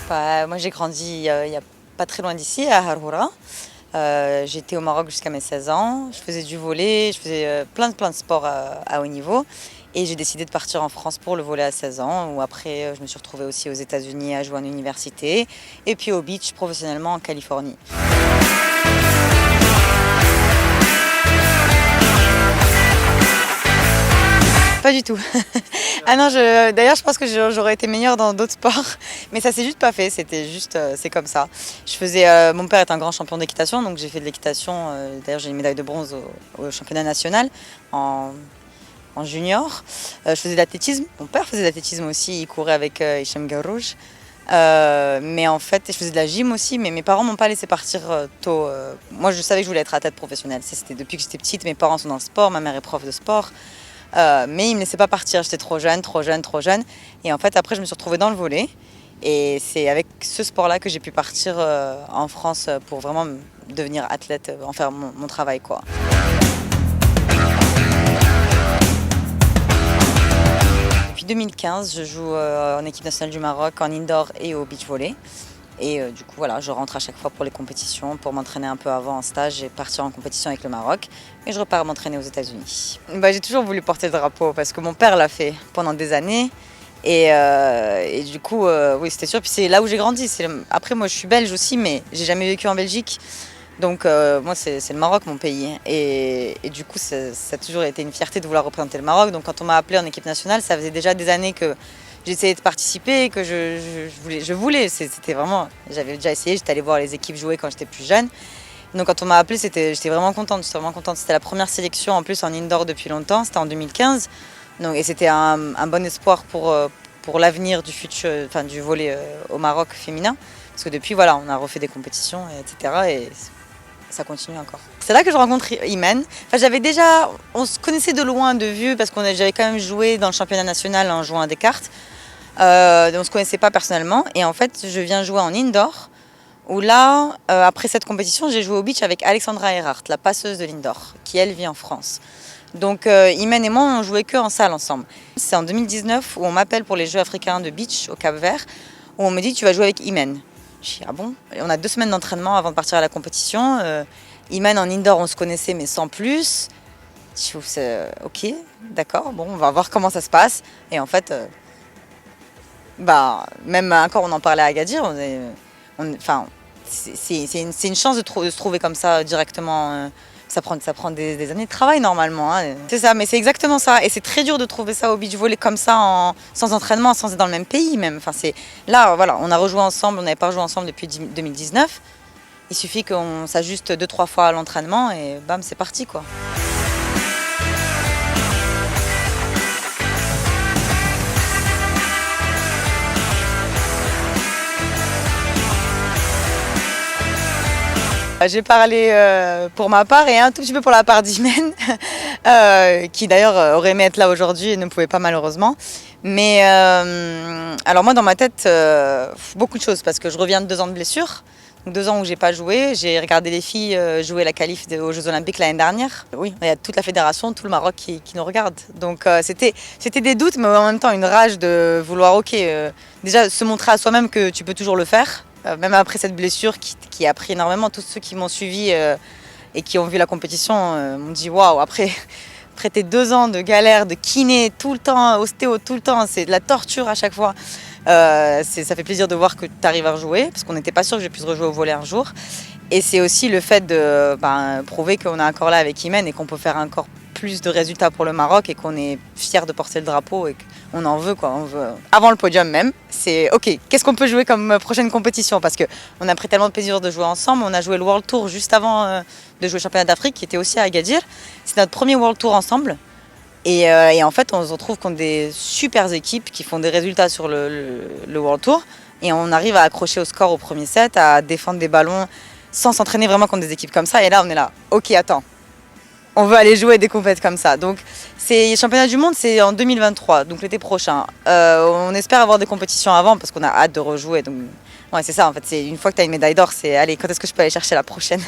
Moi j'ai grandi il y a pas très loin d'ici, à Harhoura. J'étais au Maroc jusqu'à mes 16 ans. Je faisais du volley, je faisais plein de sports à haut niveau. Et j'ai décidé de partir en France pour le volley à 16 ans, où après je me suis retrouvée aussi aux États-Unis à jouer en université, et puis au beach professionnellement en Californie. Pas du tout. Ah non, d'ailleurs je pense que j'aurais été meilleure dans d'autres sports, mais ça s'est juste pas fait, c'était juste, c'est comme ça. Mon père est un grand champion d'équitation, donc j'ai fait de l'équitation, d'ailleurs j'ai une médaille de bronze au championnat national en junior. Je faisais de l'athlétisme, mon père faisait de l'athlétisme aussi, il courait avec Hicham Garrouj. Mais en fait, je faisais de la gym aussi, mais mes parents m'ont pas laissé partir tôt. Moi je savais que je voulais être athlète professionnelle, c'était depuis que j'étais petite, mes parents sont dans le sport, ma mère est prof de sport. Mais ils ne me laissaient pas partir, j'étais trop jeune. Et en fait, après, je me suis retrouvée dans le volley. Et c'est avec ce sport-là que j'ai pu partir en France pour vraiment devenir athlète, en faire mon travail, quoi. Depuis 2015, je joue en équipe nationale du Maroc, en indoor et au beach volley. Et du coup, voilà, je rentre à chaque fois pour les compétitions, pour m'entraîner un peu avant en stage et partir en compétition avec le Maroc. Et je repars m'entraîner aux États-Unis. J'ai toujours voulu porter le drapeau parce que mon père l'a fait pendant des années. Et du coup, oui, c'était sûr. Puis c'est là où j'ai grandi. Après, moi, je suis belge aussi, mais j'ai jamais vécu en Belgique. Donc, moi, c'est le Maroc, mon pays. Et du coup, ça a toujours été une fierté de vouloir représenter le Maroc. Donc, quand on m'a appelée en équipe nationale, ça faisait déjà des années que j'essayais de participer, que je voulais. C'était vraiment, j'avais déjà essayé, j'étais allée voir les équipes jouer quand j'étais plus jeune. Donc quand on m'a appelée, j'étais vraiment contente. C'était la première sélection en plus en indoor depuis longtemps, c'était en 2015. Donc, et c'était un bon espoir pour l'avenir du futur, enfin, du volley au Maroc féminin. Parce que depuis, voilà, on a refait des compétitions, etc. Et ça continue encore. C'est là que je rencontre Imen. Enfin, on se connaissait de loin, de vue, parce j'avais quand même joué dans le championnat national en jouant à des cartes. On ne se connaissait pas personnellement. Et en fait, je viens jouer en indoor, où là, après cette compétition, j'ai joué au beach avec Alexandra Erhardt, la passeuse de l'indoor, qui elle vit en France. Donc Imen et moi, on jouait que en salle ensemble. C'est en 2019 où on m'appelle pour les Jeux africains de beach au Cap-Vert, où on me dit tu vas jouer avec Imen. Je dis ah bon. Et on a 2 semaines d'entraînement avant de partir à la compétition. Imen en indoor, on se connaissait mais sans plus. Je trouve c'est ok, d'accord, bon, on va voir comment ça se passe. Et en fait, même encore on en parlait à Agadir, c'est une chance de se trouver comme ça directement. Ça prend des années de travail normalement, hein. C'est ça, mais c'est exactement ça. Et c'est très dur de trouver ça au beach volley comme ça, sans entraînement, sans être dans le même pays même. Là, voilà, on a rejoué ensemble, on n'avait pas rejoué ensemble depuis 2019. Il suffit qu'on s'ajuste 2-3 fois à l'entraînement et bam, c'est parti, quoi. J'ai parlé pour ma part et un tout petit peu pour la part d'Imen, qui d'ailleurs aurait aimé être là aujourd'hui et ne pouvait pas malheureusement. Mais alors moi dans ma tête, beaucoup de choses parce que je reviens de 2 ans de blessure. Donc 2 ans où j'ai pas joué, j'ai regardé les filles jouer la qualif aux Jeux Olympiques l'année dernière. Oui, il y a toute la fédération, tout le Maroc qui nous regarde. Donc c'était des doutes, mais en même temps une rage de vouloir, déjà se montrer à soi-même que tu peux toujours le faire. Même après cette blessure qui a pris énormément, tous ceux qui m'ont suivi et qui ont vu la compétition m'ont dit waouh, après tes 2 ans de galère, de kiné tout le temps, ostéo tout le temps, c'est de la torture à chaque fois. Ça fait plaisir de voir que tu arrives à rejouer, parce qu'on n'était pas sûr que je puisse rejouer au volley un jour. Et c'est aussi le fait de prouver qu'on est encore là avec Imen et qu'on peut faire encore plus de résultats pour le Maroc et qu'on est fiers de porter le drapeau et qu'on en veut, quoi. On veut, avant le podium même, c'est ok, qu'est-ce qu'on peut jouer comme prochaine compétition? Parce qu'on a pris tellement de plaisir de jouer ensemble. On a joué le World Tour juste avant de jouer le championnat d'Afrique qui était aussi à Agadir. C'est notre premier World Tour ensemble. Et en fait, on se retrouve contre des super équipes qui font des résultats sur le World Tour. Et on arrive à accrocher au score au premier set, à défendre des ballons sans s'entraîner vraiment contre des équipes comme ça. Et là, on est là, ok, attends. On veut aller jouer des compétitions comme ça. Donc, les championnats du monde, c'est en 2023, donc l'été prochain. On espère avoir des compétitions avant parce qu'on a hâte de rejouer. Donc, ouais, c'est ça en fait. Une fois que tu as une médaille d'or, c'est allez, quand est-ce que je peux aller chercher la prochaine?